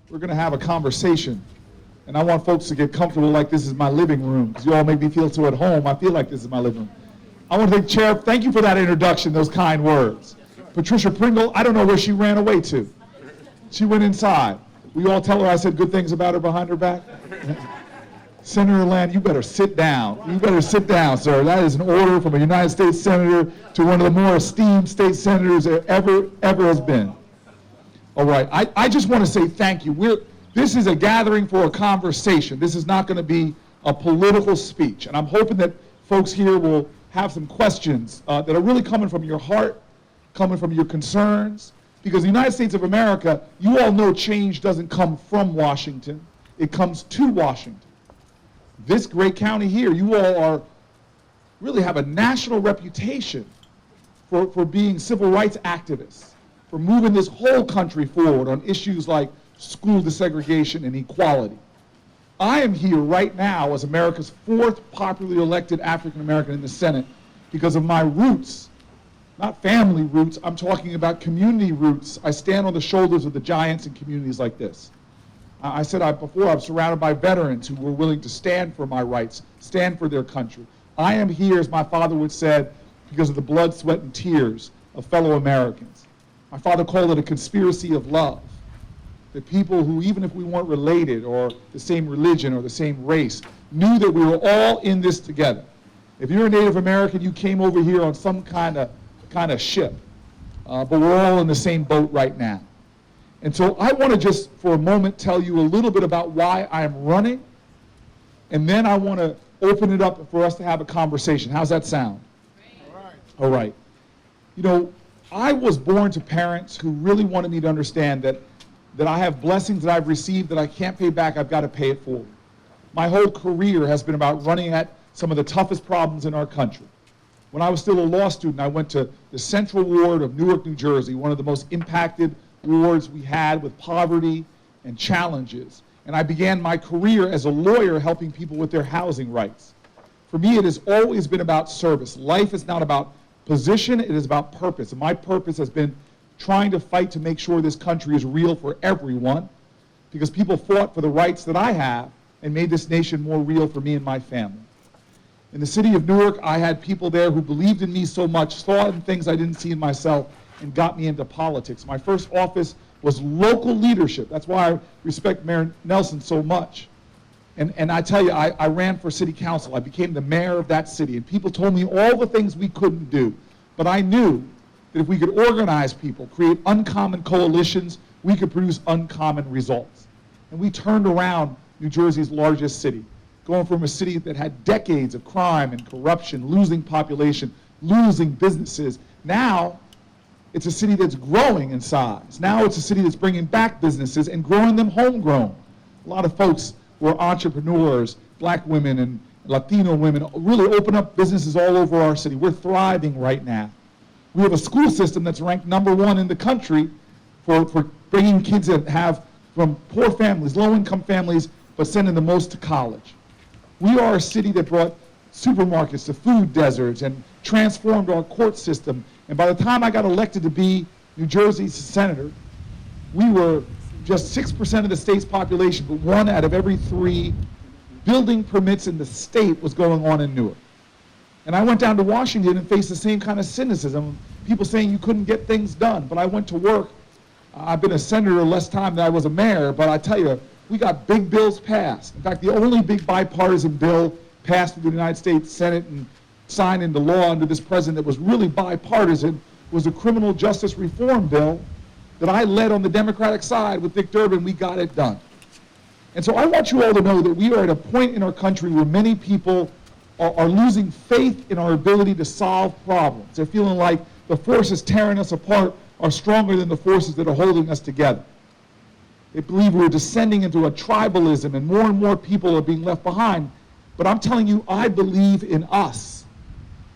we're going to have a conversation. And I want folks to get comfortable like this is my living room, because you all make me feel so at home. I feel like this is my living room. I want to thank Chair, thank you for that introduction, those kind words. Patricia Pringle, I don't know where she ran away to. She went inside. We all tell her I said good things about her behind her back? Senator Land, you better sit down. You better sit down, sir. That is an order from a United States Senator to one of the more esteemed state senators there ever has been. All right, I just want to say thank you. This is a gathering for a conversation. This is not going to be a political speech. And I'm hoping that folks here will have some questions that are really coming from your heart, coming from your concerns. Because the United States of America, you all know change doesn't come from Washington. It comes to Washington. This great county here, you all really have a national reputation for being civil rights activists, for moving this whole country forward on issues like school desegregation and equality. I am here right now as America's 4th popularly elected African American in the Senate because of my roots, not family roots, I'm talking about community roots. I stand on the shoulders of the giants in communities like this. I said before, I'm surrounded by veterans who were willing to stand for my rights, stand for their country. I am here, as my father would say, because of the blood, sweat, and tears of fellow Americans. My father called it a conspiracy of love. The people who, even if we weren't related or the same religion or the same race, knew that we were all in this together. If you're a Native American, you came over here on some kind of ship, but we're all in the same boat right now. And so I want to just for a moment tell you a little bit about why I'm running, and then I want to open it up for us to have a conversation. How's that sound? All right. You know, I was born to parents who really wanted me to understand that I have blessings that I've received that I can't pay back, I've got to pay it forward. My whole career has been about running at some of the toughest problems in our country. When I was still a law student, I went to the Central Ward of Newark, New Jersey, one of the most impacted wards we had with poverty and challenges. And I began my career as a lawyer helping people with their housing rights. For me, it has always been about service. Life is not about position, it is about purpose. And my purpose has been trying to fight to make sure this country is real for everyone, because people fought for the rights that I have and made this nation more real for me and my family. In the city of Newark, I had people there who believed in me so much, saw in things I didn't see in myself, and got me into politics. My first office was local leadership. That's why I respect Mayor Nelson so much. And I tell you, I ran for city council. I became the mayor of that city, and people told me all the things we couldn't do. But I knew that if we could organize people, create uncommon coalitions, we could produce uncommon results. And we turned around New Jersey's largest city, going from a city that had decades of crime and corruption, losing population, losing businesses. Now, it's a city that's growing in size. Now it's a city that's bringing back businesses and growing them homegrown. A lot of folks who are entrepreneurs, black women and Latino women, really open up businesses all over our city. We're thriving right now. We have a school system that's ranked #1 in the country for bringing kids that have from poor families, low-income families, but sending the most to college. We are a city that brought supermarkets to food deserts and transformed our court system. And by the time I got elected to be New Jersey's senator, we were just 6% of the state's population, but 1 out of every 3 building permits in the state was going on in Newark. And I went down to Washington and faced the same kind of cynicism, people saying you couldn't get things done. But I went to work. I've been a senator less time than I was a mayor, but I tell you, we got big bills passed. In fact, the only big bipartisan bill passed through the United States Senate and signed into law under this president that was really bipartisan was a criminal justice reform bill that I led on the Democratic side with Dick Durbin. We got it done. And so I want you all to know that we are at a point in our country where many people are losing faith in our ability to solve problems. They're feeling like the forces tearing us apart are stronger than the forces that are holding us together. They believe we're descending into a tribalism and more people are being left behind. But I'm telling you, I believe in us.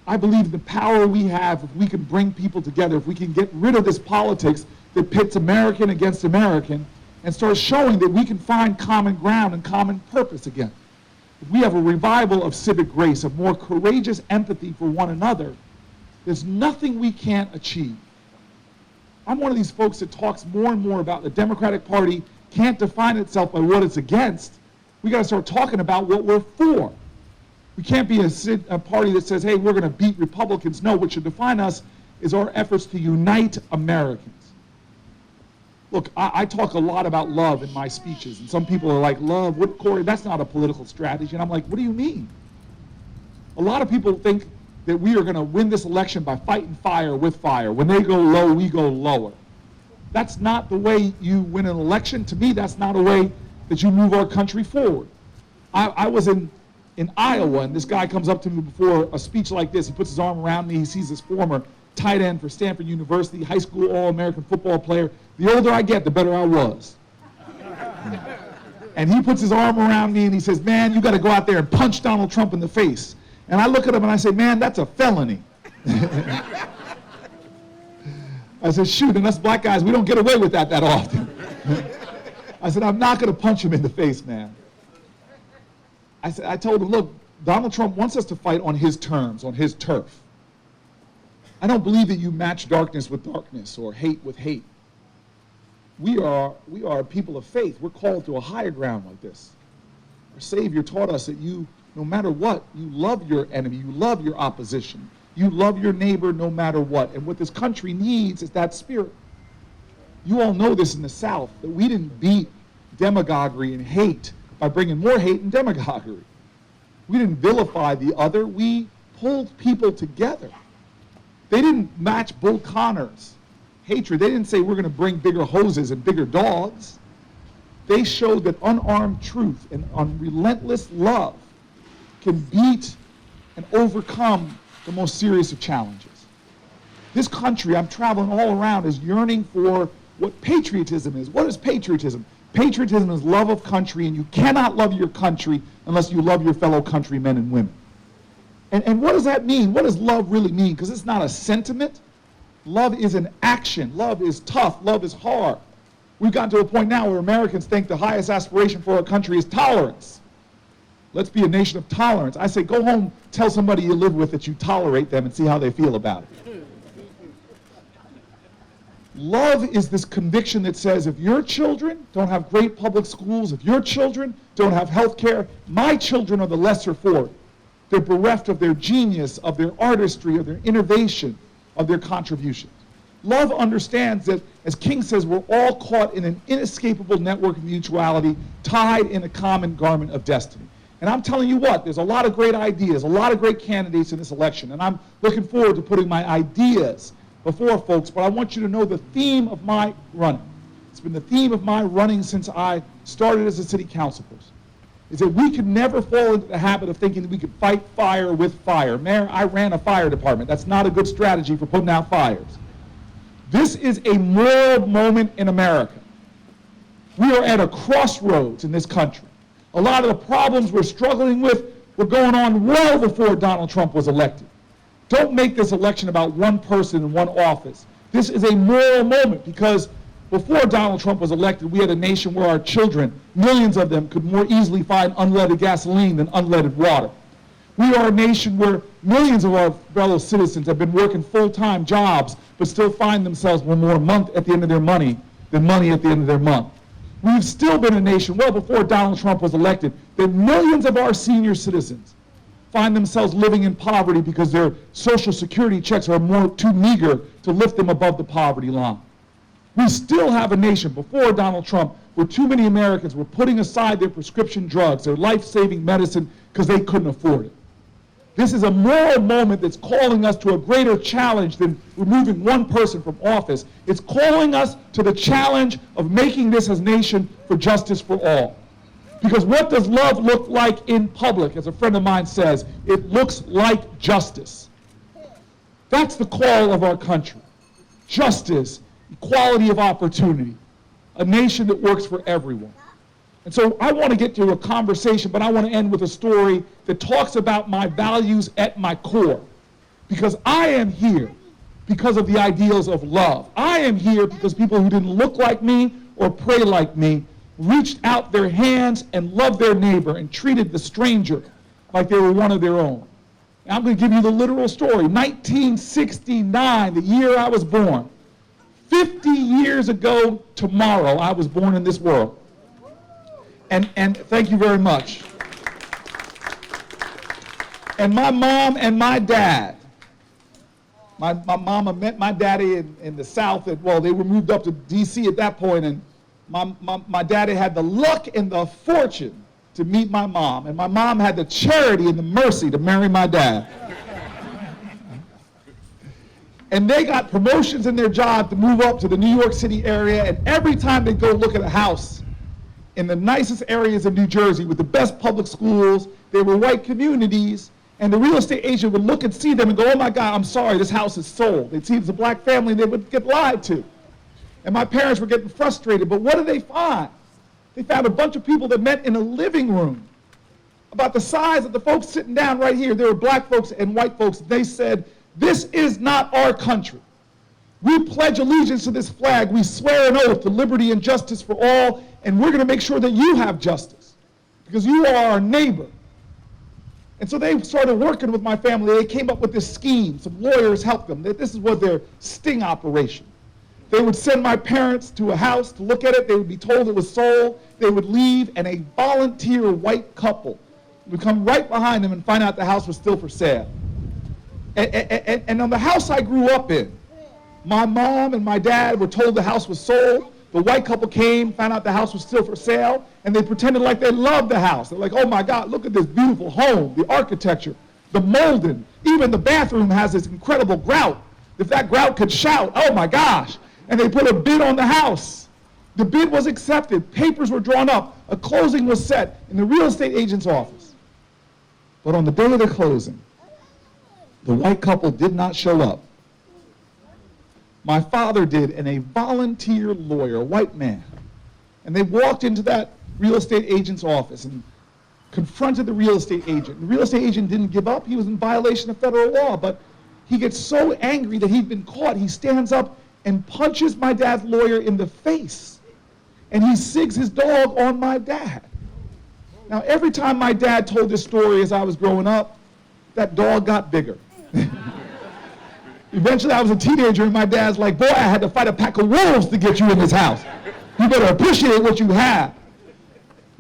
I believe in the power we have if we can bring people together, if we can get rid of this politics that pits American against American and start showing that we can find common ground and common purpose again. If we have a revival of civic grace, of more courageous empathy for one another, there's nothing we can't achieve. I'm one of these folks that talks more and more about the Democratic Party can't define itself by what it's against. We got to start talking about what we're for. We can't be a party that says, hey, we're going to beat Republicans. No, what should define us is our efforts to unite Americans. Look, I talk a lot about love in my speeches, and some people are like, love, what, Cory, that's not a political strategy. And I'm like, what do you mean? A lot of people think that we are going to win this election by fighting fire with fire. When they go low, we go lower. That's not the way you win an election. To me, that's not a way that you move our country forward. I was in Iowa, and this guy comes up to me before a speech like this. He puts his arm around me. He sees his former tight end for Stanford University, high school All-American football player. The older I get, the better I was. And he puts his arm around me and he says, man, you got to go out there and punch Donald Trump in the face. And I look at him and I say, man, that's a felony. I said, shoot, and us black guys, we don't get away with that often. I said, I'm not going to punch him in the face, man. I told him, look, Donald Trump wants us to fight on his terms, on his turf. I don't believe that you match darkness with darkness or hate with hate. We are a people of faith. We're called to a higher ground like this. Our Savior taught us that you, no matter what, you love your enemy, you love your opposition, you love your neighbor no matter what. And what this country needs is that spirit. You all know this in the South, that we didn't beat demagoguery and hate by bringing more hate and demagoguery. We didn't vilify the other, we pulled people together. They didn't match Bull Connor's hatred. They didn't say we're going to bring bigger hoses and bigger dogs. They showed that unarmed truth and relentless love can beat and overcome the most serious of challenges. This country, I'm traveling all around, is yearning for what patriotism is. What is patriotism? Patriotism is love of country, and you cannot love your country unless you love your fellow countrymen and women. And what does that mean? What does love really mean? Because it's not a sentiment. Love is an action. Love is tough. Love is hard. We've gotten to a point now where Americans think the highest aspiration for our country is tolerance. Let's be a nation of tolerance. I say, go home, tell somebody you live with that you tolerate them and see how they feel about it. Love is this conviction that says, if your children don't have great public schools, if your children don't have health care, my children are the lesser for it. They're bereft of their genius, of their artistry, of their innovation, of their contributions. Love understands that, as King says, we're all caught in an inescapable network of mutuality, tied in a common garment of destiny. And I'm telling you what, there's a lot of great ideas, a lot of great candidates in this election, and I'm looking forward to putting my ideas before folks, but I want you to know the theme of my running. It's been the theme of my running since I started as a city council person, is that we could never fall into the habit of thinking that we could fight fire with fire. Mayor, I ran a fire department. That's not a good strategy for putting out fires. This is a moral moment in America. We are at a crossroads in this country. A lot of the problems we're struggling with were going on well before Donald Trump was elected. Don't make this election about one person in one office. This is a moral moment because before Donald Trump was elected, we had a nation where our children, millions of them, could more easily find unleaded gasoline than unleaded water. We are a nation where millions of our fellow citizens have been working full-time jobs but still find themselves with more month at the end of their money than money at the end of their month. We've still been a nation, well before Donald Trump was elected, that millions of our senior citizens find themselves living in poverty because their Social Security checks are too meager to lift them above the poverty line. We still have a nation before Donald Trump where too many Americans were putting aside their prescription drugs, their life-saving medicine, because they couldn't afford it. This is a moral moment that's calling us to a greater challenge than removing one person from office. It's calling us to the challenge of making this a nation for justice for all. Because what does love look like in public? As a friend of mine says, it looks like justice. That's the call of our country. Justice, equality of opportunity, a nation that works for everyone. And so I want to get to a conversation, but I want to end with a story that talks about my values at my core. Because I am here because of the ideals of love. I am here because people who didn't look like me or pray like me reached out their hands and loved their neighbor and treated the stranger like they were one of their own. And I'm going to give you the literal story. 1969, the year I was born. 50 years ago tomorrow, I was born in this world. And thank you very much. And my mom and my dad, my mama met my daddy in the South. Well, they were moved up to D.C. at that point, and my daddy had the luck and the fortune to meet my mom, and my mom had the charity and the mercy to marry my dad. And they got promotions in their job to move up to the New York City area, and every time they go look at a house in the nicest areas of New Jersey with the best public schools, they were white communities, and the real estate agent would look and see them and go, oh my God, I'm sorry, this house is sold. They'd see it was a black family and they would get lied to. And my parents were getting frustrated, but what did they find? They found a bunch of people that met in a living room about the size of the folks sitting down right here. There were black folks and white folks. They said, this is not our country. We pledge allegiance to this flag. We swear an oath to liberty and justice for all, and we're going to make sure that you have justice because you are our neighbor. And so they started working with my family. They came up with this scheme. Some lawyers helped them. This was their sting operation. They would send my parents to a house to look at it. They would be told it was sold. They would leave, and a volunteer white couple would come right behind them and find out the house was still for sale. And on the house I grew up in, my mom and my dad were told the house was sold. The white couple came, found out the house was still for sale, and they pretended like they loved the house. They're like, oh my God, look at this beautiful home, the architecture, the molding. Even the bathroom has this incredible grout. If that grout could shout, oh my gosh. And they put a bid on the house. The bid was accepted. Papers were drawn up. A closing was set in the real estate agent's office. But on the day of the closing, the white couple did not show up. My father did, and a volunteer lawyer, a white man. And they walked into that real estate agent's office and confronted the real estate agent. The real estate agent didn't give up. He was in violation of federal law, but he gets so angry that he'd been caught, he stands up and punches my dad's lawyer in the face. And he sigs his dog on my dad. Now, every time my dad told this story as I was growing up, that dog got bigger. Eventually, I was a teenager, and my dad's like, boy, I had to fight a pack of wolves to get you in this house. You better appreciate what you have.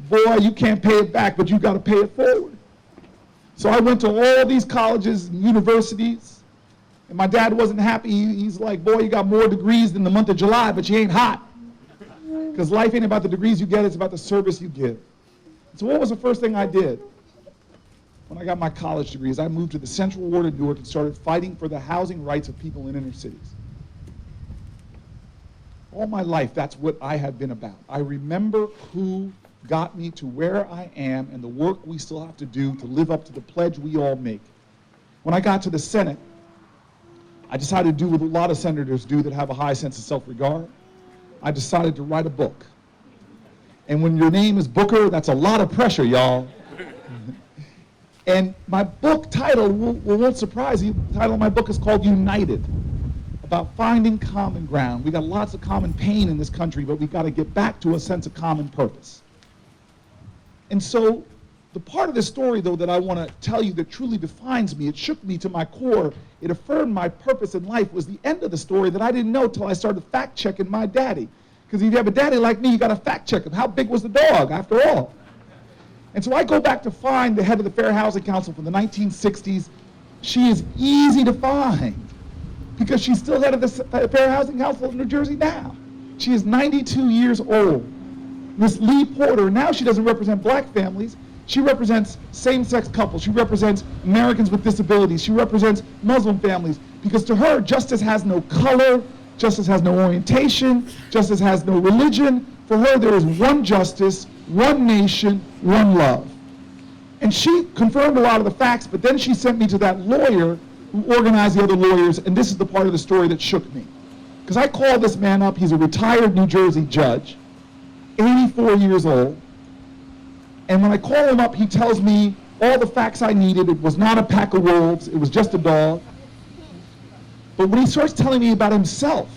Boy, you can't pay it back, but you got to pay it forward. So I went to all these colleges and universities, and my dad wasn't happy. He's like, boy, you got more degrees than the month of July, but you ain't hot. Because life ain't about the degrees you get, it's about the service you give. So what was the first thing I did? When I got my college degrees, I moved to the Central Ward of Newark and started fighting for the housing rights of people in inner cities. All my life, that's what I had been about. I remember who got me to where I am and the work we still have to do to live up to the pledge we all make. When I got to the Senate, I decided to do what a lot of senators do that have a high sense of self-regard. I decided to write a book. And when your name is Booker, that's a lot of pressure, y'all. And my book title won't surprise you. The title of my book is called United, about finding common ground. We got lots of common pain in this country, but we got to get back to a sense of common purpose. And so the part of this story, though, that I want to tell you that truly defines me, it shook me to my core, it affirmed my purpose in life, was the end of the story that I didn't know till I started fact-checking my daddy. Because if you have a daddy like me, you got to fact-check him. How big was the dog, after all? And so I go back to find the head of the Fair Housing Council from the 1960s. She is easy to find because she's still head of the Fair Housing Council of New Jersey now. She is 92 years old. Miss Lee Porter, now she doesn't represent black families. She represents same-sex couples. She represents Americans with disabilities. She represents Muslim families because to her, justice has no color, justice has no orientation, justice has no religion. For her, there is one justice, one nation, one love. And she confirmed a lot of the facts, but then she sent me to that lawyer who organized the other lawyers, and this is the part of the story that shook me. Because I called this man up, he's a retired New Jersey judge, 84 years old, and when I call him up, he tells me all the facts I needed. It was not a pack of wolves, it was just a dog. But when he starts telling me about himself,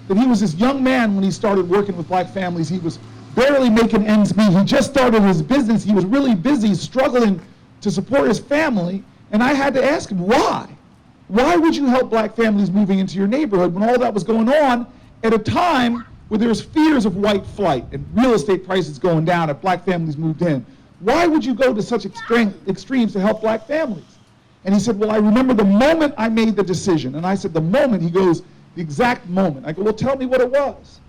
that he was this young man when he started working with black families, he was barely making ends meet. He just started his business. He was really busy, struggling to support his family. And I had to ask him, why? Why would you help black families moving into your neighborhood when all that was going on at a time where there's fears of white flight and real estate prices going down if black families moved in, why would you go to such extremes to help black families? And he said, well, I remember the moment I made the decision. And I said, the moment? He goes, the exact moment. I go, well, tell me what it was.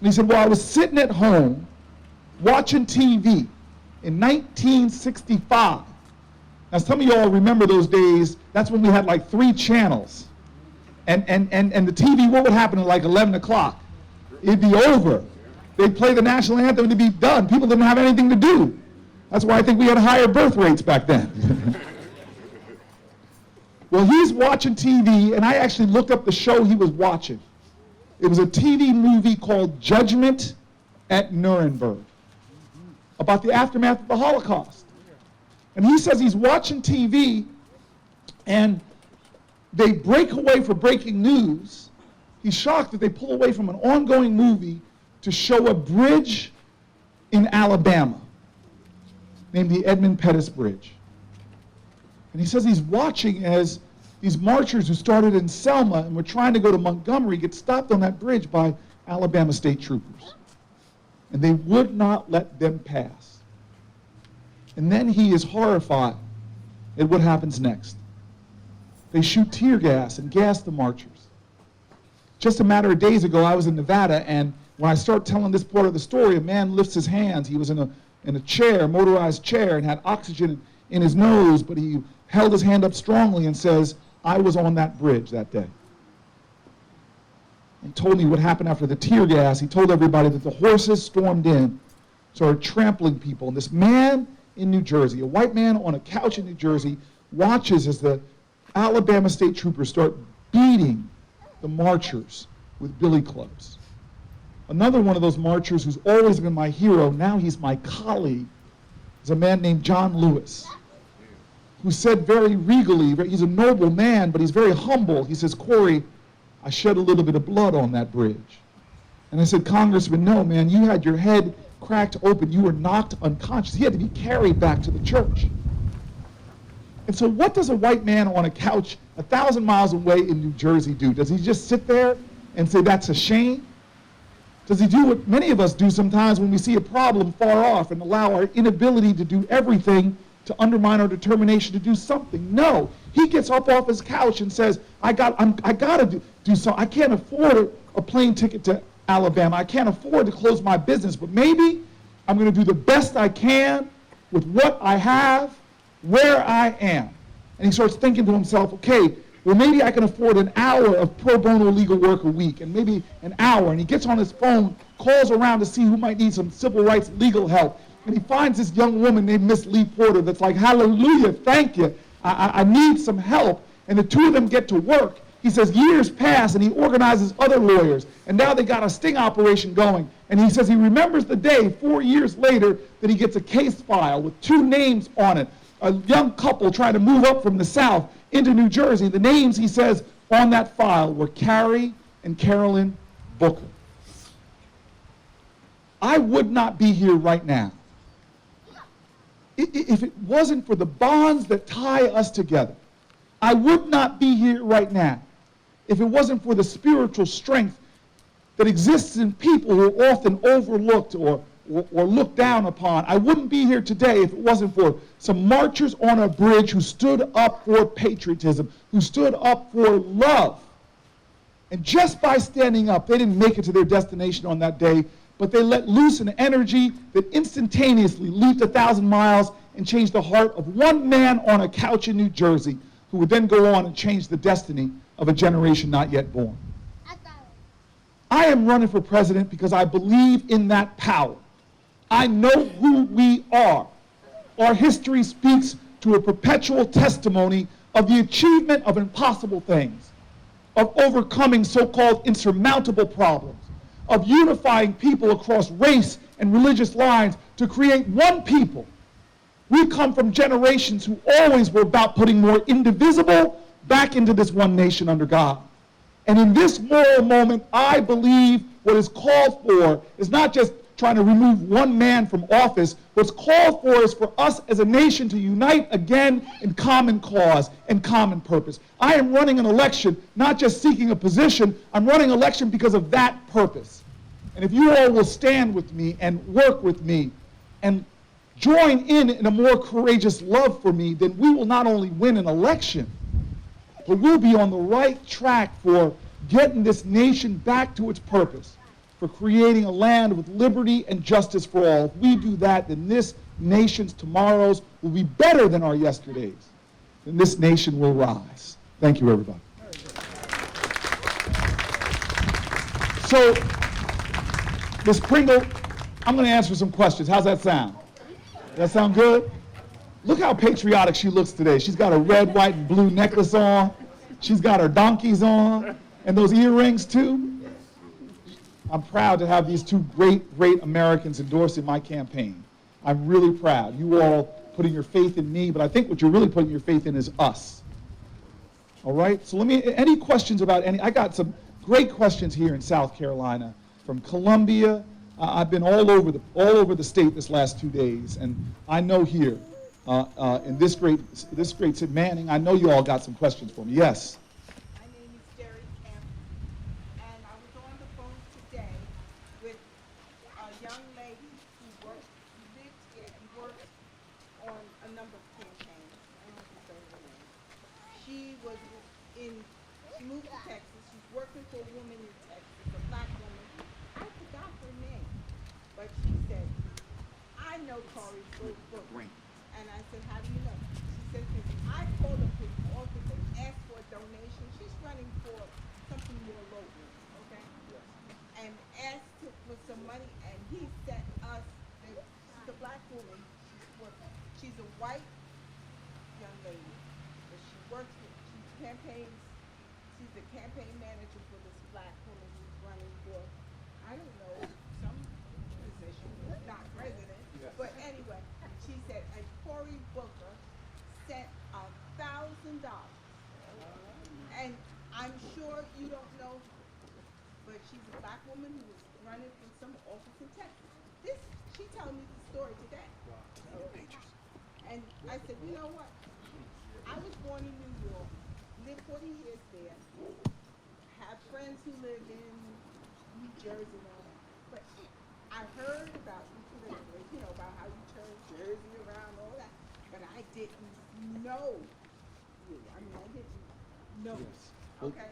And he said, well, I was sitting at home watching TV in 1965. Now, some of y'all remember those days. That's when we had like 3 channels. And the TV, what would happen at like 11 o'clock? It'd be over. They'd play the national anthem and it'd be done. People didn't have anything to do. That's why I think we had higher birth rates back then. Well, he's watching TV, and I actually looked up the show he was watching. It was a TV movie called Judgment at Nuremberg, about the aftermath of the Holocaust. And he says he's watching TV, and they break away for breaking news. He's shocked that they pull away from an ongoing movie to show a bridge in Alabama named the Edmund Pettus Bridge. And he says he's watching as these marchers who started in Selma and were trying to go to Montgomery get stopped on that bridge by Alabama state troopers. And they would not let them pass. And then he is horrified at what happens next. They shoot tear gas and gas the marchers. Just a matter of days ago, I was in Nevada, and when I start telling this part of the story, a man lifts his hands. He was in a chair, motorized chair, and had oxygen in his nose, but he held his hand up strongly and says, I was on that bridge that day. And told me what happened after the tear gas. He told everybody that the horses stormed in, started trampling people. And this man in New Jersey, a white man on a couch in New Jersey, watches as the Alabama state troopers start beating the marchers with billy clubs. Another one of those marchers who's always been my hero, now he's my colleague, is a man named John Lewis, who said very regally, he's a noble man, but he's very humble. He says, Cory, I shed a little bit of blood on that bridge. And I said, Congressman, no, man, you had your head cracked open. You were knocked unconscious. He had to be carried back to the church. And so what does a white man on a couch 1,000 miles away in New Jersey do? Does he just sit there and say, that's a shame? Does he do what many of us do sometimes when we see a problem far off and allow our inability to do everything to undermine our determination to do something? No, he gets up off his couch and says, I gotta do something. I can't afford a plane ticket to Alabama. I can't afford to close my business, but maybe I'm gonna do the best I can with what I have, where I am. And he starts thinking to himself, okay, well, maybe I can afford an hour of pro bono legal work a week, and maybe an hour. And he gets on his phone, calls around to see who might need some civil rights legal help. And he finds this young woman named Miss Lee Porter that's like, hallelujah, thank you. I need some help. And the two of them get to work. He says years pass, and he organizes other lawyers. And now they got a sting operation going. And he says he remembers the day 4 years later that he gets a case file with 2 names on it. A young couple trying to move up from the South into New Jersey. The names, he says, on that file were Cory and Carolyn Booker. I would not be here right now if it wasn't for the bonds that tie us together. I would not be here right now if it wasn't for the spiritual strength that exists in people who are often overlooked or looked down upon. I wouldn't be here today if it wasn't for some marchers on a bridge who stood up for patriotism, who stood up for love. And just by standing up, they didn't make it to their destination on that day, but they let loose an energy that instantaneously leaped 1,000 miles and changed the heart of one man on a couch in New Jersey, who would then go on and change the destiny of a generation not yet born. I am running for president because I believe in that power. I know who we are. Our history speaks to a perpetual testimony of the achievement of impossible things, of overcoming so-called insurmountable problems, of unifying people across race and religious lines to create one people. We come from generations who always were about putting more indivisible back into this one nation under God. And in this moral moment, I believe what is called for is not just trying to remove one man from office. What's called for is for us as a nation to unite again in common cause and common purpose. I am running an election, not just seeking a position. I'm running an election because of that purpose. And if you all will stand with me and work with me and join in a more courageous love for me, then we will not only win an election, but we'll be on the right track for getting this nation back to its purpose, for creating a land with liberty and justice for all. If we do that, then this nation's tomorrows will be better than our yesterdays. Then this nation will rise. Thank you, everybody. So, Ms. Pringle, I'm going to answer some questions. How's that sound? Does that sound good? Look how patriotic she looks today. She's got a red, white, and blue necklace on. She's got her donkeys on, and those earrings too. I'm proud to have these two great Americans endorsing my campaign. I'm really proud. You all putting your faith in me, but I think what you're really putting your faith in is us. All right? So any questions about I got some great questions here in South Carolina, from Columbia. I've been all over the state this last 2 days, and I know here in this great city, Manning, I know you all got some questions for me. Yes. My name is Jersey Sen, and I was on the phone today with a young lady who lives here and works on a number of campaigns. I don't know if you know her name. She moved to Texas. She's working for a woman in Texas, a black woman. I forgot her name, but she said, I know Cory Booker. And I said, how do you know? She said, I called up his office and asked for a donation. She's running for something more local, okay? Yes. And asked for some money, and he sent us, she's a black woman, she's a white young lady, but she works with, she's the campaign manager for this black woman who's running for, I don't know, some position, not president, yes. But anyway, she said, and Cory Booker sent $1,000. And I'm sure you don't know, but she's a black woman who was running for some office in Texas. She told me the story today. Okay. And I said, you know what? I was born in New York, lived 40 years there, have friends who live in New Jersey and all that. But I heard about you politically, about how you turn Jersey around, all that. But I didn't know you. I didn't know. Yes. Okay.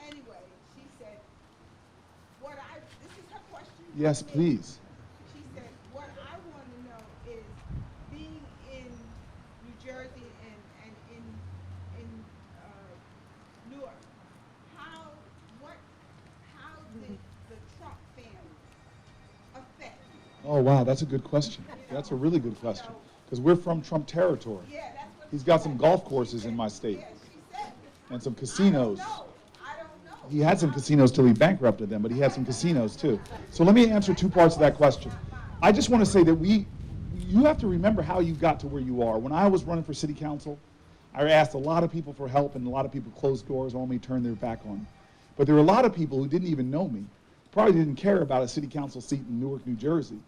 Anyway, she said, this is her question. Yes, please. She said, what I want to know is, being in New Jersey and in Newark, how did the Trump family affect you? Oh, wow, that's a good question. That's a really good question, because we're from Trump territory. Yeah, that's what he's got some golf courses in my state. Yeah, she said. And some casinos. I don't know. He had some casinos till he bankrupted them, but he had some casinos too. So let me answer two parts of that question. I just want to say that you have to remember how you got to where you are. When I was running for city council, I asked a lot of people for help, and a lot of people closed doors on me, turned their back on me. But there were a lot of people who didn't even know me, probably didn't care about a city council seat in Newark, New Jersey.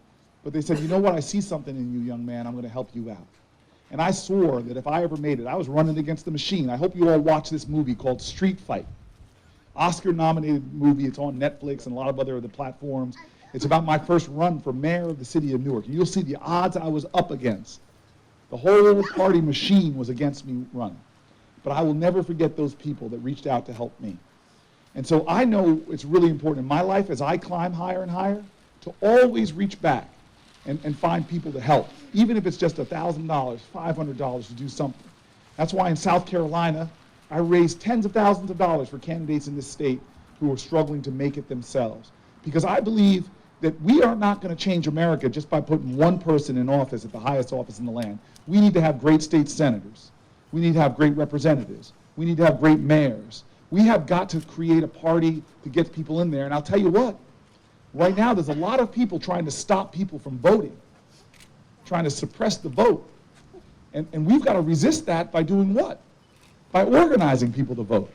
But they said, you know what, I see something in you, young man, I'm going to help you out. And I swore that if I ever made it, I was running against the machine. I hope you all watch this movie called Street Fight. Oscar-nominated movie. It's on Netflix and a lot of other platforms. It's about my first run for mayor of the city of Newark. And you'll see the odds I was up against. The whole party machine was against me running. But I will never forget those people that reached out to help me. And so I know it's really important in my life, as I climb higher and higher, to always reach back and find people to help, even if it's just $1,000, $500 to do something. That's why in South Carolina, I raised tens of thousands of dollars for candidates in this state who are struggling to make it themselves. Because I believe that we are not going to change America just by putting one person in office at the highest office in the land. We need to have great state senators. We need to have great representatives. We need to have great mayors. We have got to create a party to get people in there. And I'll tell you what, right now there's a lot of people trying to stop people from voting, trying to suppress the vote. And we've got to resist that by doing what? By organizing people to vote.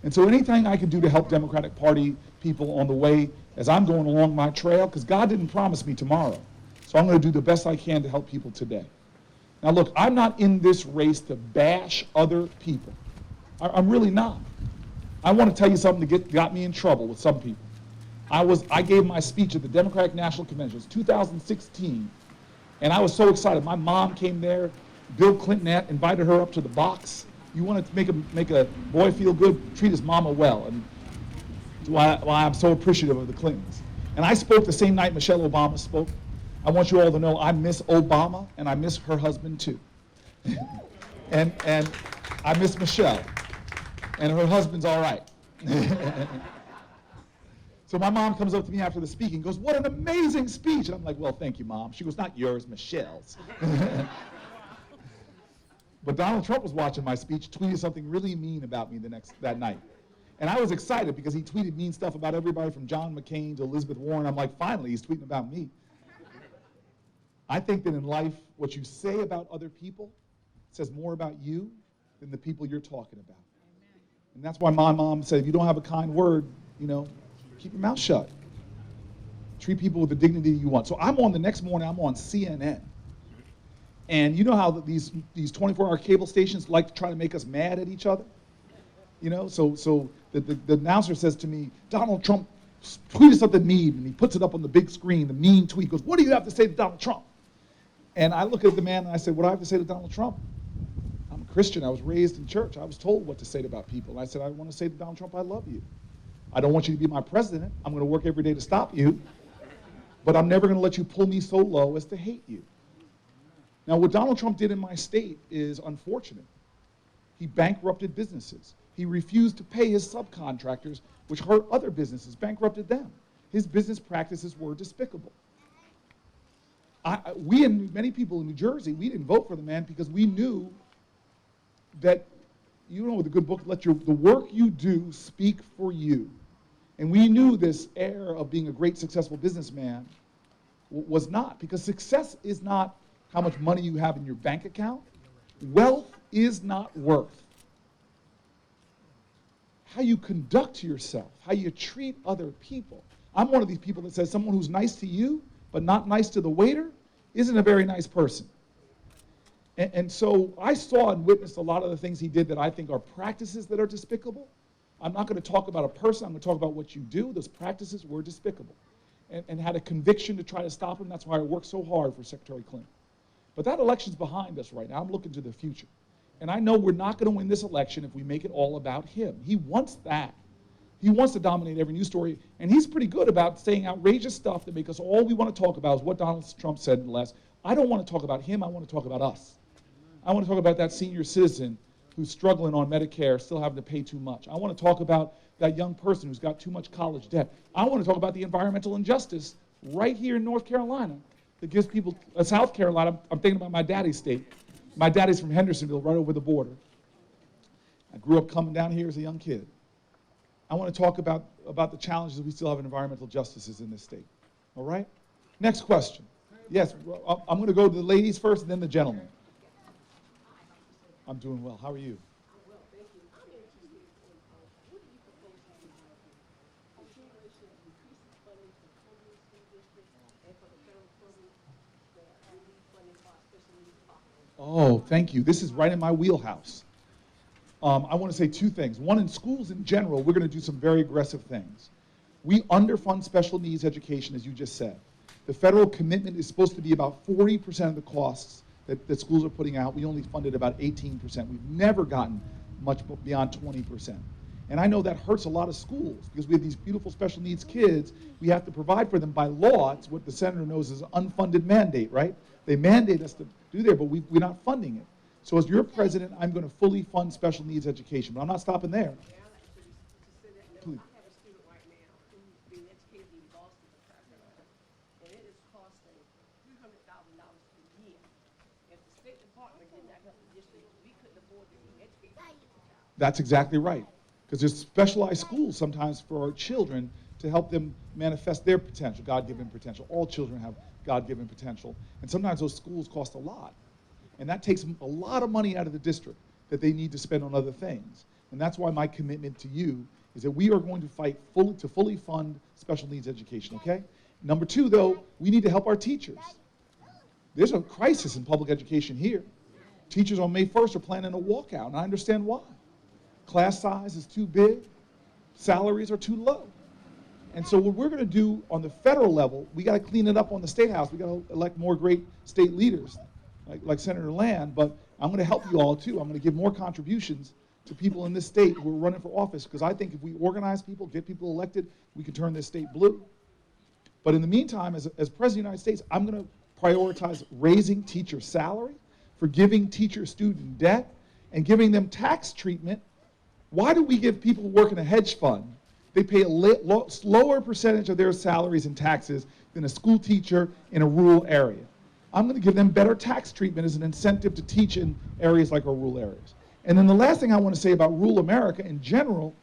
And so anything I can do to help Democratic Party people on the way as I'm going along my trail, because God didn't promise me tomorrow. So I'm going to do the best I can to help people today. Now look, I'm not in this race to bash other people. I'm really not. I want to tell you something that got me in trouble with some people. I gave my speech at the Democratic National Convention. It was 2016. And I was so excited. My mom came there. Bill Clinton invited her up to the box. You want to make a boy feel good? Treat his mama well. And that's why I'm so appreciative of the Clintons. And I spoke the same night Michelle Obama spoke. I want you all to know I miss Obama, and I miss her husband too. and I miss Michelle, and her husband's all right. So my mom comes up to me after the speaking and goes, "What an amazing speech." And I'm like, "Well, thank you, Mom." She goes, "Not yours, Michelle's." But Donald Trump was watching my speech, tweeted something really mean about me that night. And I was excited because he tweeted mean stuff about everybody from John McCain to Elizabeth Warren. I'm like, finally, he's tweeting about me. I think that in life, what you say about other people says more about you than the people you're talking about. And that's why my mom said, if you don't have a kind word, keep your mouth shut. Treat people with the dignity you want. So the next morning, I'm on CNN. And you know how these 24-hour cable stations like to try to make us mad at each other? So the announcer says to me, Donald Trump tweeted something mean, and he puts it up on the big screen, the mean tweet. He goes, "What do you have to say to Donald Trump?" And I look at the man and I say, "What do I have to say to Donald Trump? I'm a Christian. I was raised in church. I was told what to say about people." And I said, "I want to say to Donald Trump, I love you. I don't want you to be my president. I'm going to work every day to stop you. But I'm never going to let you pull me so low as to hate you." Now, what Donald Trump did in my state is unfortunate. He bankrupted businesses. He refused to pay his subcontractors, which hurt other businesses, bankrupted them. His business practices were despicable. We and many people in New Jersey, we didn't vote for the man because we knew that, with the good book, let the work you do speak for you. And we knew this air of being a great, successful businessman was not, because success is not how much money you have in your bank account. Wealth is not worth. How you conduct yourself, how you treat other people. I'm one of these people that says someone who's nice to you but not nice to the waiter isn't a very nice person. And so I saw and witnessed a lot of the things he did that I think are practices that are despicable. I'm not going to talk about a person, I'm going to talk about what you do. Those practices were despicable. And had a conviction to try to stop him. That's why I worked so hard for Secretary Clinton. But that election's behind us right now. I'm looking to the future. And I know we're not going to win this election if we make it all about him. He wants that. He wants to dominate every news story. And he's pretty good about saying outrageous stuff that make us all we want to talk about is what Donald Trump said in the last. I don't want to talk about him. I want to talk about us. I want to talk about that senior citizen who's struggling on Medicare, still having to pay too much. I want to talk about that young person who's got too much college debt. I want to talk about the environmental injustice right here in North Carolina that gives people, South Carolina, I'm thinking about my daddy's state. My daddy's from Hendersonville, right over the border. I grew up coming down here as a young kid. I want to talk about the challenges we still have in environmental justices in this state. All right? Next question. Yes, I'm going to go to the ladies first and then the gentlemen. I'm doing well. How are you? Oh, thank you. This is right in my wheelhouse. I want to say two things. One, in schools in general, we're going to do some very aggressive things. We underfund special needs education, as you just said. The federal commitment is supposed to be about 40% of the costs that schools are putting out. We only funded about 18%. We've never gotten much beyond 20%. And I know that hurts a lot of schools because we have these beautiful special needs kids. We have to provide for them by law. It's what the senator knows is an unfunded mandate, right? They mandate us to do there, but we're not funding it. So as your president, I'm going to fully fund special needs education, but I'm not stopping there. Please. I have a student right now who's being educated in Boston, and it is costing $300,000 per year. If the State Department did not help the district, we couldn't afford to be educated. That's exactly right. Because there's specialized schools sometimes for our children to help them manifest their potential, God-given potential. All children have God-given potential. And sometimes those schools cost a lot. And that takes a lot of money out of the district that they need to spend on other things. And that's why my commitment to you is that we are going to fight to fully fund special needs education, okay? Number two, though, we need to help our teachers. There's a crisis in public education here. Teachers on May 1st are planning a walkout, and I understand why. Class size is too big, salaries are too low. And so what we're going to do on the federal level, we got to clean it up on the state house. We got to elect more great state leaders, like Senator Land. But I'm going to help you all too. I'm going to give more contributions to people in this state who are running for office, because I think if we organize people, get people elected, we can turn this state blue. But in the meantime, as President of the United States, I'm going to prioritize raising teacher salary, forgiving teacher student debt, and giving them tax treatment. Why do we give people who work in a hedge fund? They pay a lower percentage of their salaries in taxes than a school teacher in a rural area. I'm going to give them better tax treatment as an incentive to teach in areas like our rural areas. And then the last thing I want to say about rural America in general,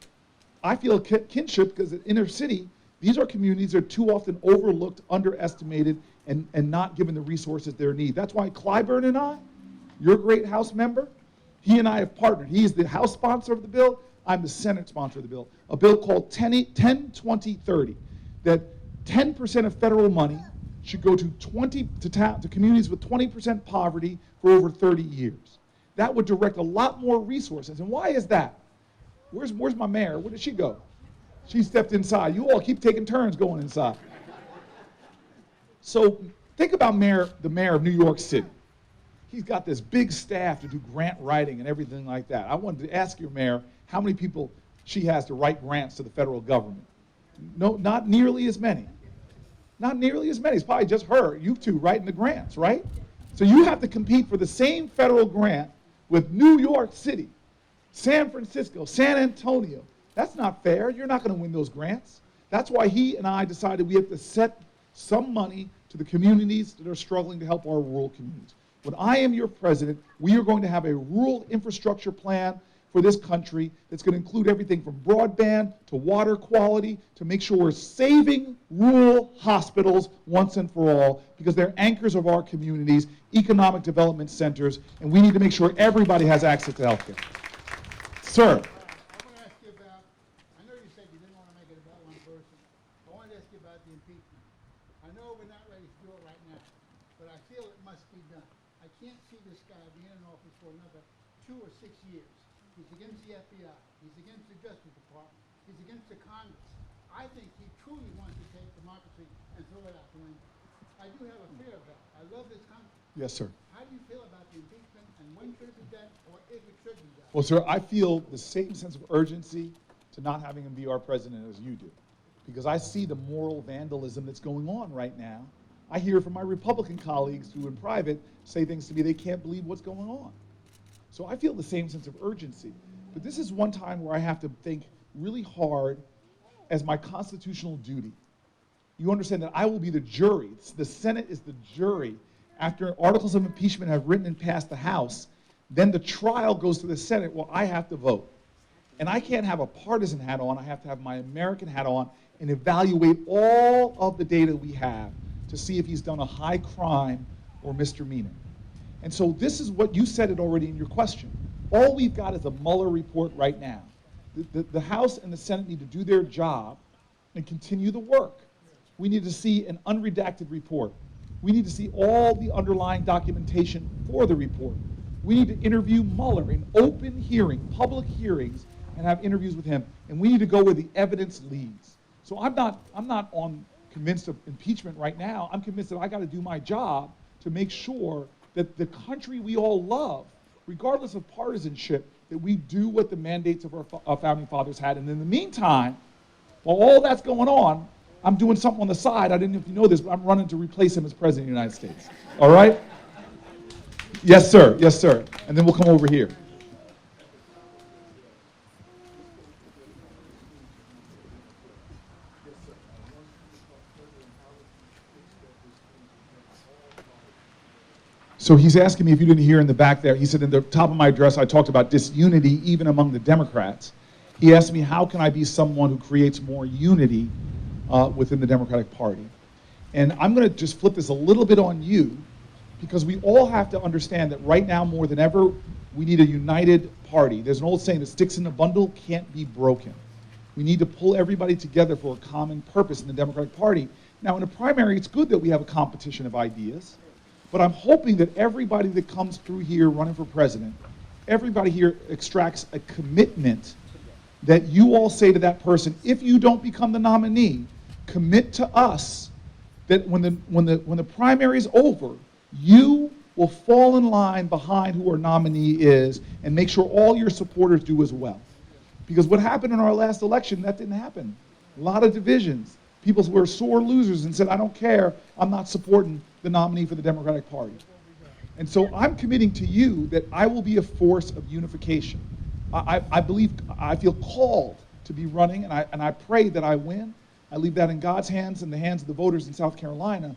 I feel kinship because in inner city, these are communities that are too often overlooked, underestimated, and not given the resources they need. That's why Clyburn and I, your great House member, he and I have partnered. He is the House sponsor of the bill. I'm the Senate sponsor of the bill. A bill called 10-20-30, that 10% of federal money should go to communities with 20% poverty for over 30 years. That would direct a lot more resources. And why is that? Where's my mayor? Where did she go? She stepped inside. You all keep taking turns going inside. So think about the mayor of New York City. He's got this big staff to do grant writing and everything like that. I wanted to ask your mayor how many people she has to write grants to the federal government. No, not nearly as many. Not nearly as many. It's probably just her, you two, writing the grants, right? So you have to compete for the same federal grant with New York City, San Francisco, San Antonio. That's not fair. You're not going to win those grants. That's why he and I decided we have to set some money to the communities that are struggling to help our rural communities. When I am your president, we are going to have a rural infrastructure plan for this country that's going to include everything from broadband to water quality to make sure we're saving rural hospitals once and for all, because they're anchors of our communities, economic development centers, and we need to make sure everybody has access to health care. Sir. I want to ask you about, I know you said you didn't want to make it about one person. I want to ask you about the impeachment. I know we're not ready to do it right now, but I feel it must be done. I can't see this guy being in office for another 2 or 6 years. He's against the FBI. He's against the Justice Department. He's against the Congress. I think he truly wants to take democracy and throw it out the window. I do have a fear of that. I love this country. Yes, sir. How do you feel about the impeachment, and when should it be done, or if it should be done? Well, sir, I feel the same sense of urgency to not having him be our president as you do, because I see the moral vandalism that's going on right now. I hear from my Republican colleagues who in private say things to me they can't believe what's going on. So I feel the same sense of urgency. But this is one time where I have to think really hard as my constitutional duty. You understand that I will be the jury. The Senate is the jury. After articles of impeachment have written and passed the House, then the trial goes to the Senate. Well, I have to vote. And I can't have a partisan hat on. I have to have my American hat on and evaluate all of the data we have to see if he's done a high crime or misdemeanor. And so this is what you said it already in your question. All we've got is a Mueller report right now. The House and the Senate need to do their job and continue the work. We need to see an unredacted report. We need to see all the underlying documentation for the report. We need to interview Mueller in open hearing, public hearings, and have interviews with him. And we need to go where the evidence leads. So I'm not convinced of impeachment right now. I'm convinced that I got to do my job to make sure that the country we all love, regardless of partisanship, that we do what the mandates of our founding fathers had. And in the meantime, while all that's going on, I'm doing something on the side. I didn't know if you know this, but I'm running to replace him as president of the United States. All right? Yes, sir. Yes, sir. And then we'll come over here. So he's asking me if you didn't hear in the back there. He said in the top of my address, I talked about disunity even among the Democrats. He asked me, how can I be someone who creates more unity within the Democratic Party? And I'm going to just flip this a little bit on you, because we all have to understand that right now more than ever, we need a united party. There's an old saying that sticks in a bundle can't be broken. We need to pull everybody together for a common purpose in the Democratic Party. Now in a primary, it's good that we have a competition of ideas. But I'm hoping that everybody that comes through here running for president, everybody here extracts a commitment that you all say to that person, if you don't become the nominee, commit to us that when the primary is over, you will fall in line behind who our nominee is and make sure all your supporters do as well. Because what happened in our last election, that didn't happen. A lot of divisions. People were sore losers and said, I don't care, I'm not supporting the nominee for the Democratic Party. And so I'm committing to you that I will be a force of unification. I believe, I feel called to be running, and I pray that I win. I leave that in God's hands and the hands of the voters in South Carolina.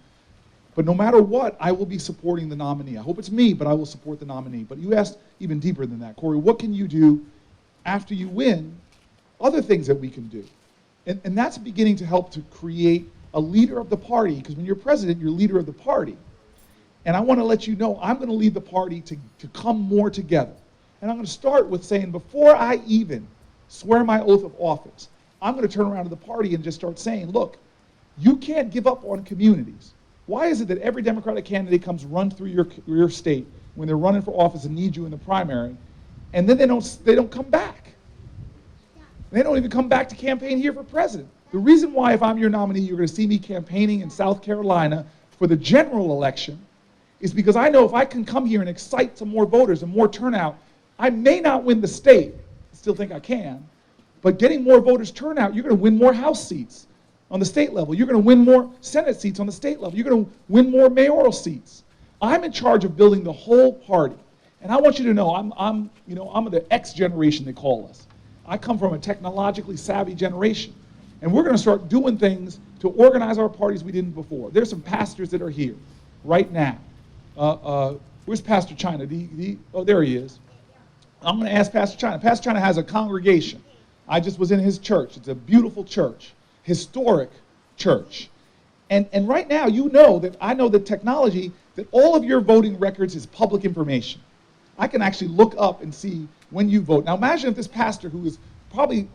But no matter what, I will be supporting the nominee. I hope it's me, but I will support the nominee. But you asked even deeper than that, Cory, what can you do after you win? Other things that we can do. And that's beginning to help to create a leader of the party, because when you're president, you're leader of the party. And I want to let you know, I'm going to lead the party to come more together. And I'm going to start with saying, before I even swear my oath of office, I'm going to turn around to the party and just start saying, look, you can't give up on communities. Why is it that every Democratic candidate comes run through your state when they're running for office and need you in the primary, and then they don't come back? They don't even come back to campaign here for president. The reason why, if I'm your nominee, you're going to see me campaigning in South Carolina for the general election is because I know if I can come here and excite some more voters and more turnout, I may not win the state. I still think I can. But getting more voters turnout, you're going to win more House seats on the state level. You're going to win more Senate seats on the state level. You're going to win more mayoral seats. I'm in charge of building the whole party. And I want you to know, I'm of the X generation, they call us. I come from a technologically savvy generation. And we're going to start doing things to organize our parties we didn't before. There's some pastors that are here right now. Where's Pastor China? Oh, there he is. I'm going to ask Pastor China. Pastor China has a congregation. I just was in his church. It's a beautiful church, historic church. And right now, I know that technology, that all of your voting records is public information. I can actually look up and see when you vote. Now imagine if this pastor, who is probably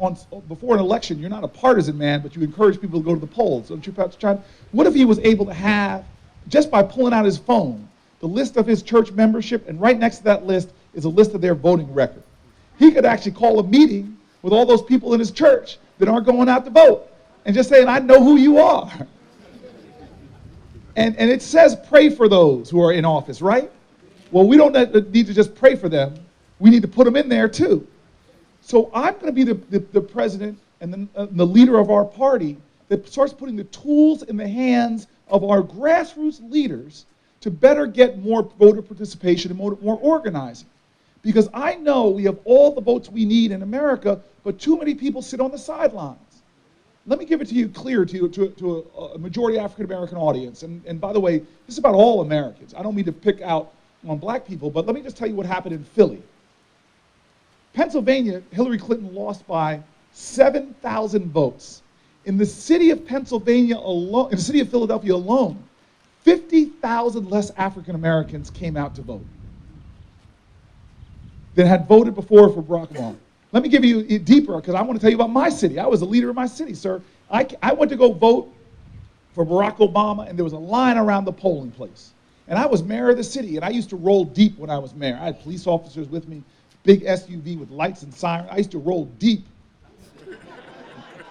before an election, you're not a partisan man, but you encourage people to go to the polls, don't you, Pastor China? What if he was able to have, just by pulling out his phone, the list of his church membership, and right next to that list is a list of their voting record? He could actually call a meeting with all those people in his church that aren't going out to vote and just saying, I know who you are. And it says pray for those who are in office, right? Well, we don't need to just pray for them. We need to put them in there too. So I'm going to be the president and the leader of our party that starts putting the tools in the hands of our grassroots leaders to better get more voter participation and more organizing. Because I know we have all the votes we need in America, but too many people sit on the sidelines. Let me give it to you clear to a majority African-American audience. And by the way, this is about all Americans. I don't mean to pick out on black people, but let me just tell you what happened in Philly. Pennsylvania, Hillary Clinton lost by 7,000 votes. In the city of Pennsylvania alone, in the city of Philadelphia alone, 50,000 less African Americans came out to vote than had voted before for Barack Obama. Let me give you it deeper, because I want to tell you about my city. I was a leader of my city, sir. I went to go vote for Barack Obama, and there was a line around the polling place. And I was mayor of the city, and I used to roll deep when I was mayor. I had police officers with me, big SUV with lights and sirens. I used to roll deep.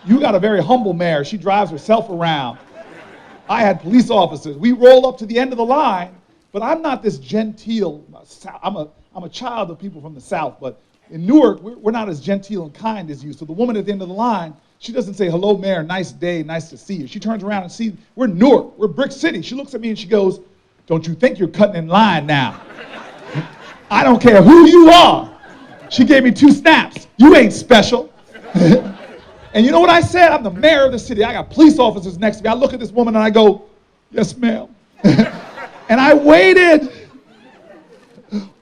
You got a very humble mayor. She drives herself around. I had police officers. We roll up to the end of the line, but I'm not this genteel. I'm a child of people from the South, but in Newark, we're not as genteel and kind as you. So the woman at the end of the line, she doesn't say, hello, mayor, nice day, nice to see you. She turns around and sees, we're in Newark, we're Brick City. She looks at me and she goes, don't you think you're cutting in line now? I don't care who you are. She gave me 2 snaps. You ain't special. And you know what I said? I'm the mayor of the city. I got police officers next to me. I look at this woman and I go, yes, ma'am. And I waited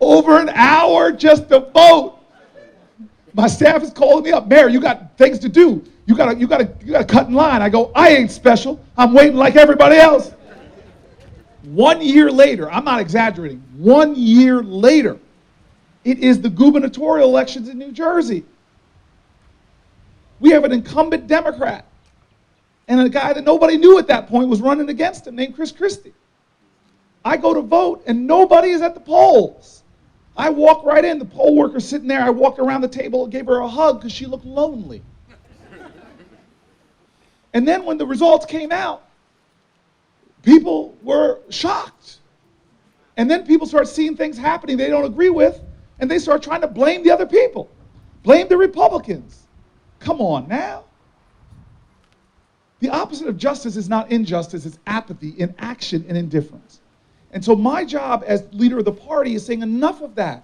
over an hour just to vote. My staff is calling me up. Mayor, you got things to do. You gotta cut in line. I go, I ain't special. I'm waiting like everybody else. 1 year later, I'm not exaggerating, 1 year later, it is the gubernatorial elections in New Jersey. We have an incumbent Democrat and a guy that nobody knew at that point was running against him named Chris Christie. I go to vote and nobody is at the polls. I walk right in, the poll worker's sitting there. I walked around the table and gave her a hug because she looked lonely. And then when the results came out, people were shocked. And then people start seeing things happening they don't agree with, and they start trying to blame the other people. Blame the Republicans. Come on now. The opposite of justice is not injustice, it's apathy, inaction, and indifference. And so my job as leader of the party is saying enough of that.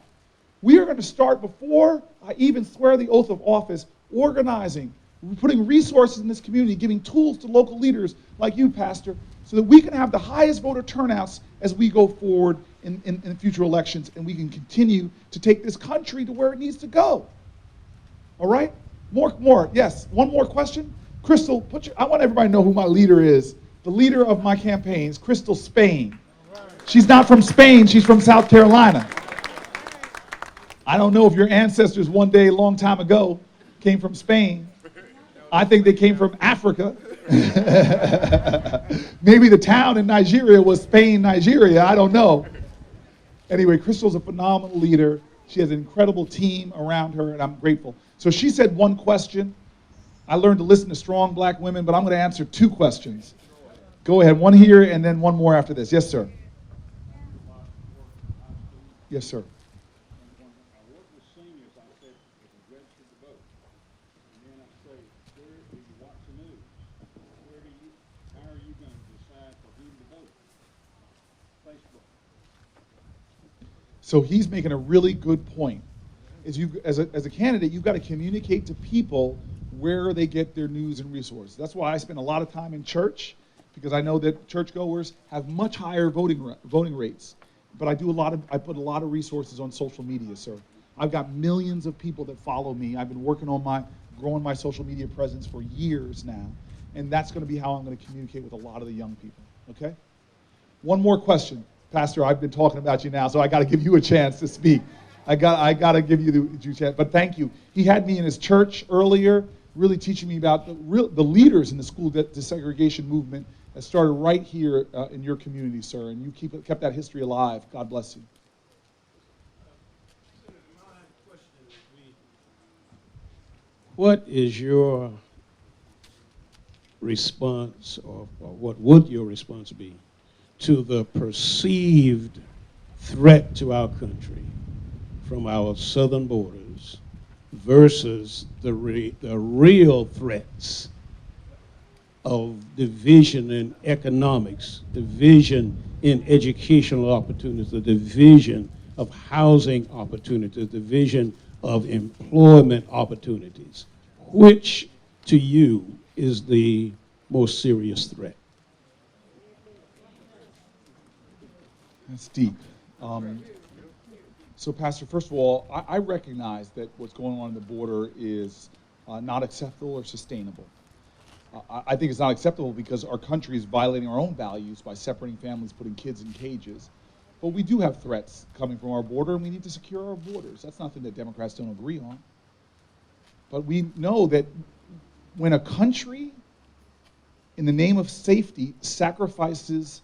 We are going to start before I even swear the oath of office, organizing, putting resources in this community, giving tools to local leaders like you, Pastor, so that we can have the highest voter turnouts as we go forward in future elections, and we can continue to take this country to where it needs to go. All right? More. Yes, one more question. Crystal, I want everybody to know who my leader is. The leader of my campaign is Crystal Spain. She's not from Spain, she's from South Carolina. I don't know if your ancestors one day, a long time ago, came from Spain. I think they came from Africa. Maybe the town in Nigeria was Spain, Nigeria. I don't know. Anyway, Crystal's a phenomenal leader. She has an incredible team around her, and I'm grateful. So she said one question. I learned to listen to strong black women, but I'm going to answer two questions. Go ahead, one here and then one more after this. Yes, sir. Yes, sir. So he's making a really good point. As a candidate, you've got to communicate to people where they get their news and resources. That's why I spend a lot of time in church, because I know that churchgoers have much higher voting rates. But I put a lot of resources on social media, sir. I've got millions of people that follow me. I've been working on growing my social media presence for years now. And that's going to be how I'm going to communicate with a lot of the young people, okay? One more question. Pastor, I've been talking about you now, so I got to give you a chance to speak. I got to give you the chance, but thank you. He had me in his church earlier, really teaching me about the leaders in the school desegregation movement that started right here in your community, sir, and you kept that history alive. God bless you. What is your response, or what would your response be to the perceived threat to our country from our southern borders versus the real threats of division in economics, division in educational opportunities, the division of housing opportunities, division of employment opportunities? Which to you is the most serious threat? That's deep. So, Pastor, first of all, I recognize that what's going on the border is not acceptable or sustainable. I think it's not acceptable because our country is violating our own values by separating families, putting kids in cages. But we do have threats coming from our border, and we need to secure our borders. That's nothing that Democrats don't agree on. But we know that when a country, in the name of safety, sacrifices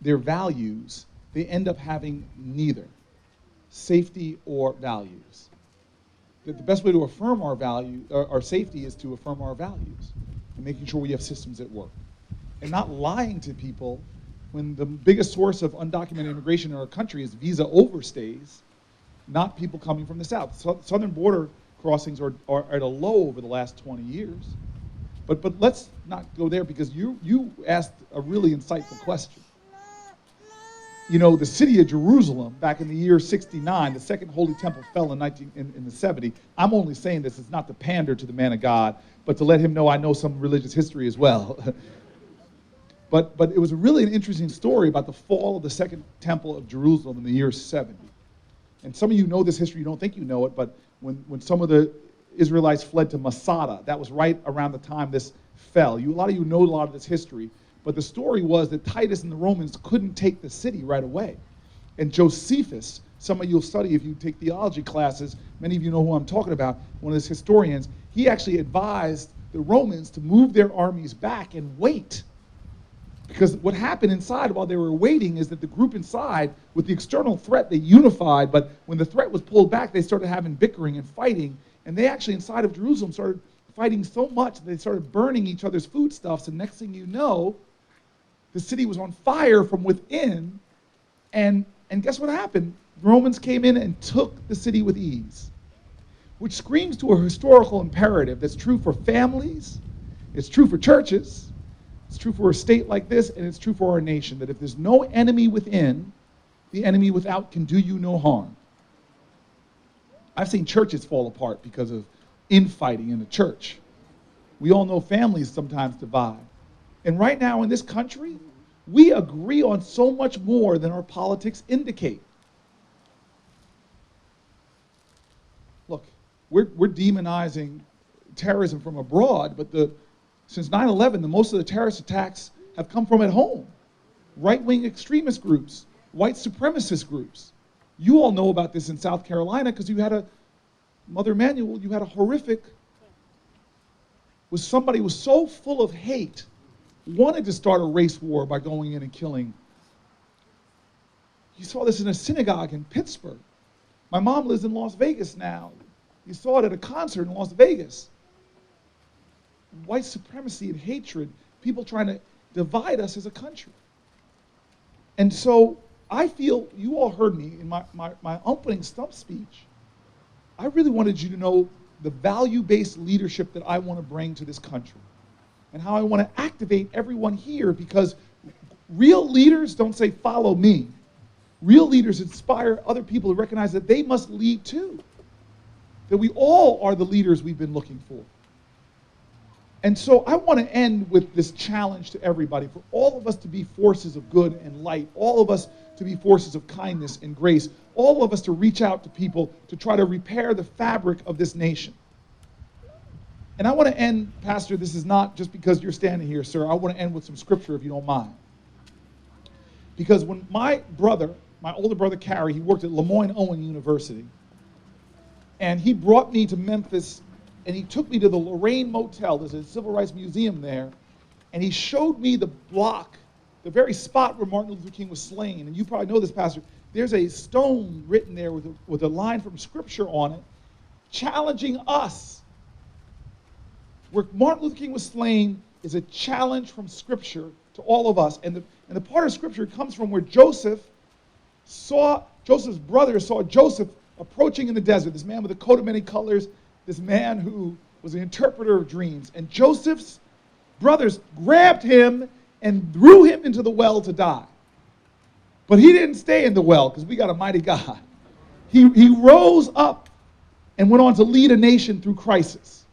their values, they end up having neither safety or values. The best way to affirm our safety is to affirm our values and making sure we have systems that work. And not lying to people when the biggest source of undocumented immigration in our country is visa overstays, not people coming from the south. Southern border crossings are at a low over the last 20 years. But let's not go there, because you asked a really insightful question. You know, the city of Jerusalem, back in the year 69, the second Holy Temple fell in the 70s. I'm only saying this, it's not to pander to the man of God, but to let him know I know some religious history as well. But it was really an interesting story about the fall of the second Temple of Jerusalem in the year 70. And some of you know this history, you don't think you know it, but when some of the Israelites fled to Masada, that was right around the time this fell. A lot of you know a lot of this history. But the story was that Titus and the Romans couldn't take the city right away. And Josephus, some of you will study if you take theology classes, many of you know who I'm talking about, one of his historians, he actually advised the Romans to move their armies back and wait. Because what happened inside while they were waiting is that the group inside, with the external threat, they unified, but when the threat was pulled back, they started having bickering and fighting, and they actually inside of Jerusalem started fighting so much that they started burning each other's foodstuffs, and next thing you know, the city was on fire from within, and guess what happened? Romans came in and took the city with ease, which screams to a historical imperative that's true for families, it's true for churches, it's true for a state like this, and it's true for our nation, that if there's no enemy within, the enemy without can do you no harm. I've seen churches fall apart because of infighting in the church. We all know families sometimes divide. And right now in this country, we agree on so much more than our politics indicate. Look, we're demonizing terrorism from abroad, but since 9/11, most of the terrorist attacks have come from at home. Right-wing extremist groups, white supremacist groups. You all know about this in South Carolina because you had Mother Emanuel, you had a horrific, somebody was so full of hate, wanted to start a race war by going in and killing. You saw this in a synagogue in Pittsburgh. My mom lives in Las Vegas now. You saw it at a concert in Las Vegas. White supremacy and hatred, people trying to divide us as a country. And so I feel, you all heard me in my opening stump speech, I really wanted you to know the value-based leadership that I want to bring to this country and how I want to activate everyone here, because real leaders don't say, follow me. Real leaders inspire other people to recognize that they must lead too, that we all are the leaders we've been looking for. And so I want to end with this challenge to everybody, for all of us to be forces of good and light, all of us to be forces of kindness and grace, all of us to reach out to people to try to repair the fabric of this nation. And I want to end, Pastor, this is not just because you're standing here, sir. I want to end with some scripture, if you don't mind. Because when my older brother, Cory, he worked at Lemoyne-Owen University, and he brought me to Memphis, and he took me to the Lorraine Motel. There's a civil rights museum there, and he showed me the block, the very spot where Martin Luther King was slain. And you probably know this, Pastor. There's a stone written there with a line from Scripture on it, challenging us. Where Martin Luther King was slain is a challenge from Scripture to all of us. And the part of Scripture comes from where Joseph's brothers saw Joseph approaching in the desert, this man with a coat of many colors, this man who was an interpreter of dreams. And Joseph's brothers grabbed him and threw him into the well to die. But he didn't stay in the well, because we got a mighty God. He rose up and went on to lead a nation through crisis.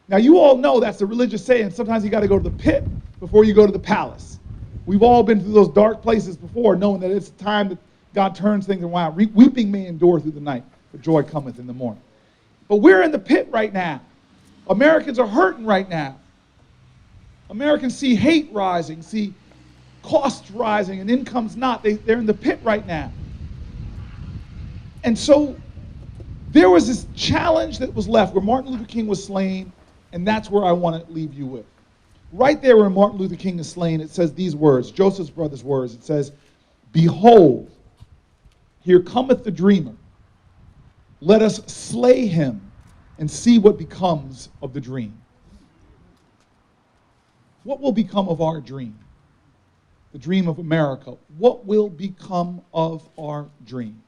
Now, you all know that's a religious saying. Sometimes you got to go to the pit before you go to the palace. We've all been through those dark places before, knowing that it's time that God turns things around. Weeping may endure through the night, but joy cometh in the morning. But we're in the pit right now. Americans are hurting right now. Americans see hate rising, see costs rising, and incomes not. They're in the pit right now. And so there was this challenge that was left where Martin Luther King was slain, and that's where I want to leave you with. Right there where Martin Luther King is slain, it says these words, Joseph's brothers' words. It says, "Behold, here cometh the dreamer. Let us slay him and see what becomes of the dream." What will become of our dream? The dream of America. What will become of our dream?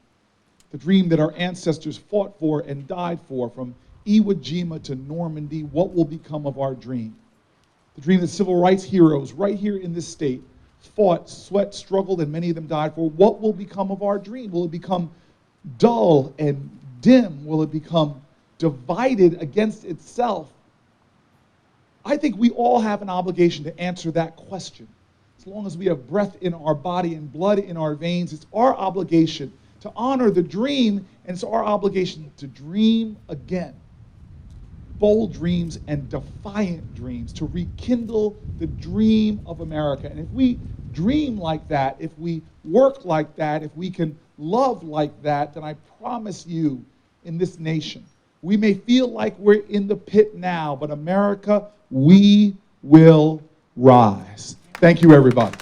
The dream that our ancestors fought for and died for, from Iwo Jima to Normandy. What will become of our dream? The dream that civil rights heroes right here in this state fought, sweat, struggled, and many of them died for. What will become of our dream? Will it become dull and dim? Will it become divided against itself? I think we all have an obligation to answer that question. As long as we have breath in our body and blood in our veins, it's our obligation to honor the dream, and it's our obligation to dream again. Bold dreams and defiant dreams, to rekindle the dream of America. And if we dream like that, if we work like that, if we can love like that, then I promise you, in this nation, we may feel like we're in the pit now, but America, we will rise. Thank you, everybody.